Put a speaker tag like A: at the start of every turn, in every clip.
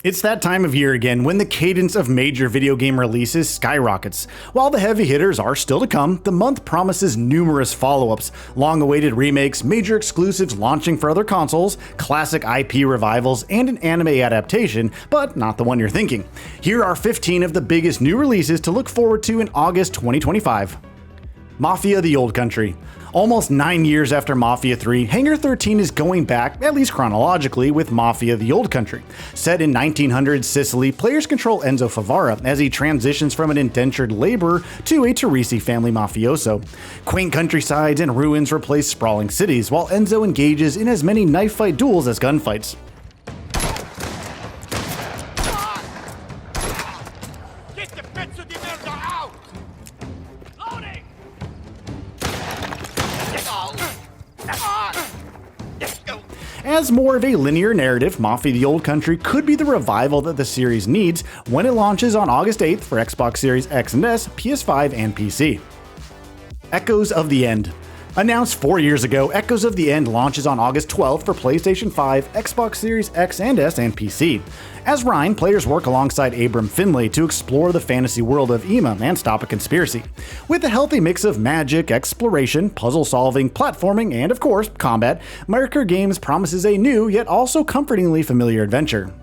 A: It's that time of year again when the cadence of major video game releases skyrockets. While the heavy hitters are still to come, the month promises numerous follow-ups, long-awaited remakes, major exclusives launching for other consoles, classic IP revivals, and an anime adaptation, but not the one you're thinking. Here are 15 of the biggest new releases to look forward to in August 2025. Mafia The Old Country. Almost 9 years after Mafia 3, Hangar 13 is going back, at least chronologically, with Mafia The Old Country. Set in 1900s Sicily, players control Enzo Favara as he transitions from an indentured laborer to a Teresi family mafioso. Quaint countrysides and ruins replace sprawling cities, while Enzo engages in as many knife fight duels as gunfights. As more of a linear narrative, Mafia The Old Country could be the revival that the series needs when it launches on August 8th for Xbox Series X and S, PS5, and PC. Echoes of the End. Announced 4 years ago, Echoes of the End launches on August 12th for PlayStation 5, Xbox Series X and S, and PC. As Ryan, players work alongside Abram Finlay to explore the fantasy world of Ema and stop a conspiracy. With a healthy mix of magic, exploration, puzzle solving, platforming, and of course, combat, Merkur Games promises a new yet also comfortingly familiar adventure.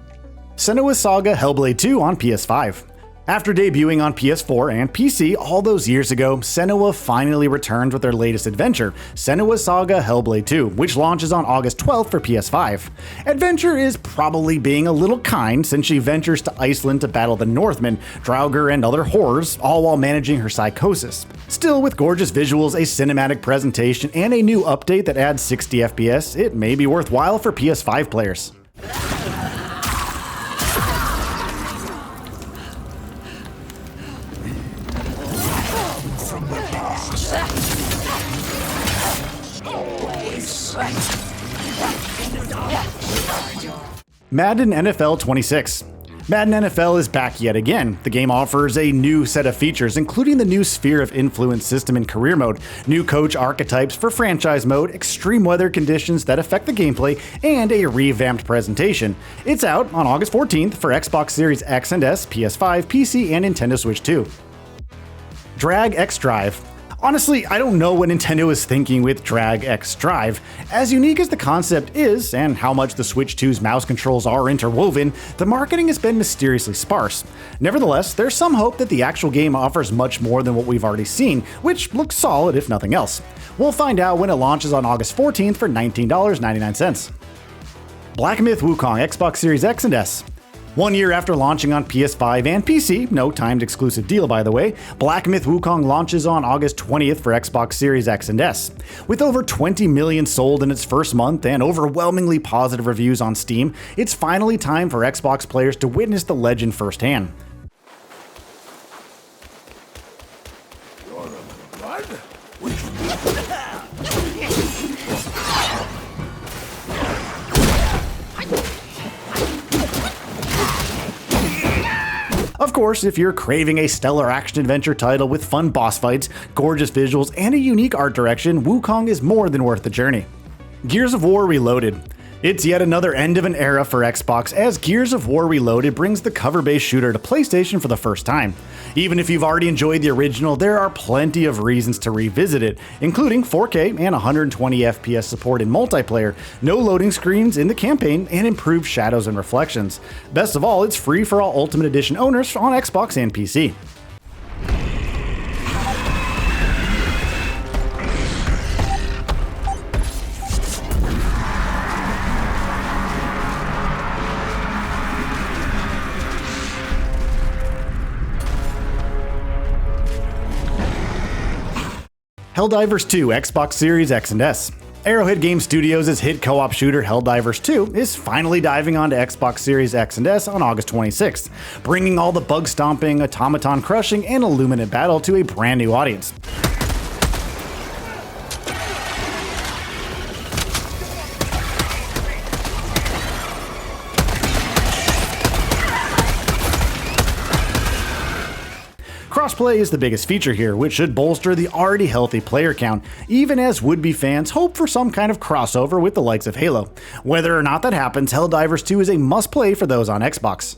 A: Senua's Saga Hellblade 2 on PS5. After debuting on PS4 and PC all those years ago, Senua finally returns with their latest adventure, Senua's Saga Hellblade 2, which launches on August 12th for PS5. Adventure is probably being a little kind since she ventures to Iceland to battle the Northmen, Draugr, and other horrors, all while managing her psychosis. Still, with gorgeous visuals, a cinematic presentation, and a new update that adds 60 FPS, it may be worthwhile for PS5 players. Madden NFL 26. Madden NFL is back yet again. The game offers a new set of features, including the new Sphere of Influence system in career mode, new coach archetypes for franchise mode, extreme weather conditions that affect the gameplay, and a revamped presentation. It's out on August 14th for Xbox Series X and S, PS5, PC, and Nintendo Switch 2. Drag X Drive. Honestly, I don't know what Nintendo is thinking with Drag X Drive. As unique as the concept is, and how much the Switch 2's mouse controls are interwoven, the marketing has been mysteriously sparse. Nevertheless, there's some hope that the actual game offers much more than what we've already seen, which looks solid if nothing else. We'll find out when it launches on August 14th for $19.99. Blackmith Wukong Xbox Series X and S. 1 year after launching on PS5 and PC, no timed exclusive deal by the way, Blackmith Wukong launches on August 20th for Xbox Series X and S. With over 20 million sold in its first month and overwhelmingly positive reviews on Steam, it's finally time for Xbox players to witness the legend firsthand. Of course, if you're craving a stellar action-adventure title with fun boss fights, gorgeous visuals, and a unique art direction, Wukong is more than worth the journey. Gears of War Reloaded. It's yet another end of an era for Xbox as Gears of War Reloaded brings the cover-based shooter to PlayStation for the first time. Even if you've already enjoyed the original, there are plenty of reasons to revisit it, including 4K and 120 FPS support in multiplayer, no loading screens in the campaign, and improved shadows and reflections. Best of all, it's free for all Ultimate Edition owners on Xbox and PC. Helldivers 2 Xbox Series X and S. Arrowhead Game Studios' hit co-op shooter Helldivers 2 is finally diving onto Xbox Series X and S on August 26th, bringing all the bug-stomping, automaton-crushing, and illuminate battle to a brand new audience. Crossplay is the biggest feature here, which should bolster the already healthy player count, even as would-be fans hope for some kind of crossover with the likes of Halo. Whether or not that happens, Helldivers 2 is a must-play for those on Xbox.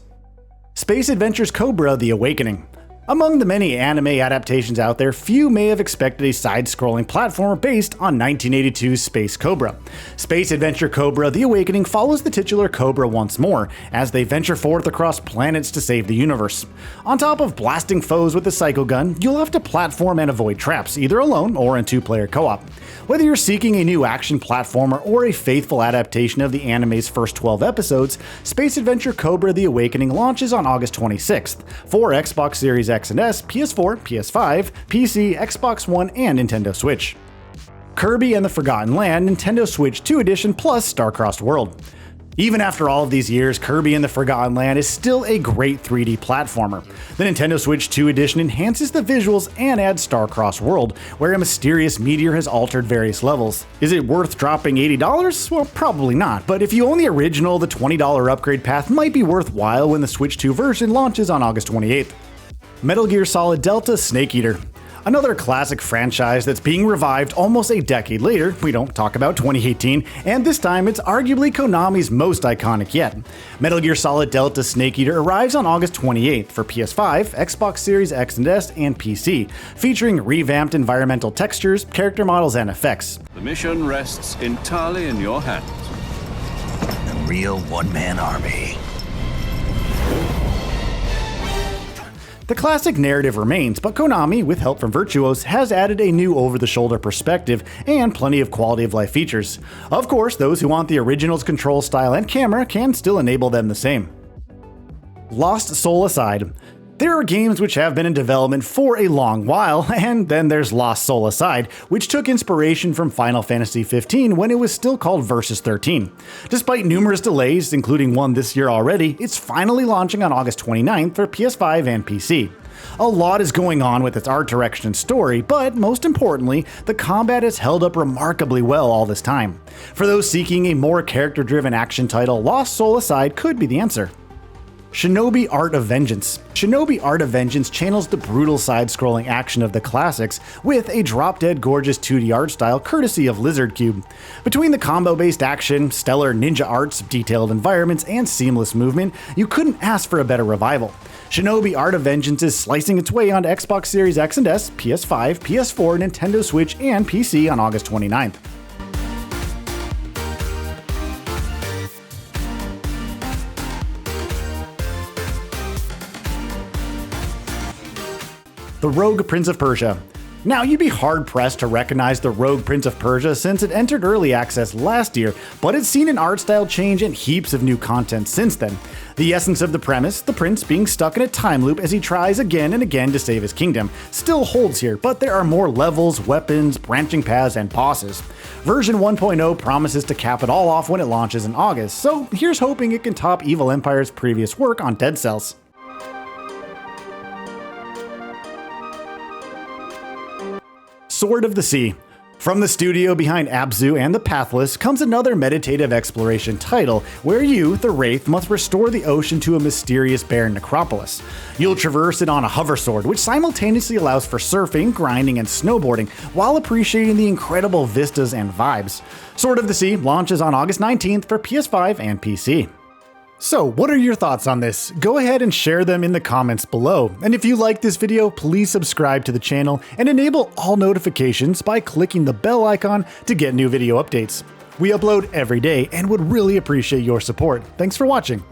A: Space Adventures Cobra: The Awakening. Among the many anime adaptations out there, few may have expected a side-scrolling platformer based on 1982's Space Cobra. Space Adventure Cobra: The Awakening follows the titular Cobra once more, as they venture forth across planets to save the universe. On top of blasting foes with the Psycho Gun, you'll have to platform and avoid traps, either alone or in two-player co-op. Whether you're seeking a new action platformer or a faithful adaptation of the anime's first 12 episodes, Space Adventure Cobra: The Awakening launches on August 26th for Xbox Series X and S, PS4, PS5, PC, Xbox One, and Nintendo Switch. Kirby and the Forgotten Land Nintendo Switch 2 Edition plus Star-Crossed World. Even after all of these years, Kirby and the Forgotten Land is still a great 3D platformer. The Nintendo Switch 2 Edition enhances the visuals and adds Star-Crossed World, where a mysterious meteor has altered various levels. Is it worth dropping $80? Well, probably not, but if you own the original, the $20 upgrade path might be worthwhile when the Switch 2 version launches on August 28th. Metal Gear Solid Delta Snake Eater. Another classic franchise that's being revived almost a decade later. We don't talk about 2018, and this time it's arguably Konami's most iconic yet. Metal Gear Solid Delta Snake Eater arrives on August 28th for PS5, Xbox Series X and S, and PC, featuring revamped environmental textures, character models, and effects.
B: The mission rests entirely in your hands.
C: A real one-man army.
A: The classic narrative remains, but Konami, with help from Virtuos, has added a new over-the-shoulder perspective and plenty of quality-of-life features. Of course, those who want the original's control style and camera can still enable them the same. Lost Soul Aside. There are games which have been in development for a long while, and then there's Lost Soul Aside, which took inspiration from Final Fantasy XV when it was still called Versus 13. Despite numerous delays, including one this year already, it's finally launching on August 29th for PS5 and PC. A lot is going on with its art direction and story, but most importantly, the combat has held up remarkably well all this time. For those seeking a more character-driven action title, Lost Soul Aside could be the answer. Shinobi Art of Vengeance. Shinobi Art of Vengeance channels the brutal side-scrolling action of the classics with a drop-dead gorgeous 2D art style courtesy of Lizard Cube. Between the combo-based action, stellar ninja arts, detailed environments, and seamless movement, you couldn't ask for a better revival. Shinobi Art of Vengeance is slicing its way onto Xbox Series X and S, PS5, PS4, Nintendo Switch, and PC on August 29th. The Rogue Prince of Persia. Now, you'd be hard-pressed to recognize the Rogue Prince of Persia since it entered early access last year, but it's seen an art style change and heaps of new content since then. The essence of the premise, the prince being stuck in a time loop as he tries again and again to save his kingdom, still holds here, but there are more levels, weapons, branching paths, and bosses. Version 1.0 promises to cap it all off when it launches in August, so here's hoping it can top Evil Empire's previous work on Dead Cells. Sword of the Sea. From the studio behind Abzu and The Pathless comes another meditative exploration title, where you, the Wraith, must restore the ocean to a mysterious barren necropolis. You'll traverse it on a hover sword, which simultaneously allows for surfing, grinding, and snowboarding, while appreciating the incredible vistas and vibes. Sword of the Sea launches on August 19th for PS5 and PC. So, what are your thoughts on this? Go ahead and share them in the comments below. And if you like this video, please subscribe to the channel and enable all notifications by clicking the bell icon to get new video updates. We upload every day and would really appreciate your support. Thanks for watching.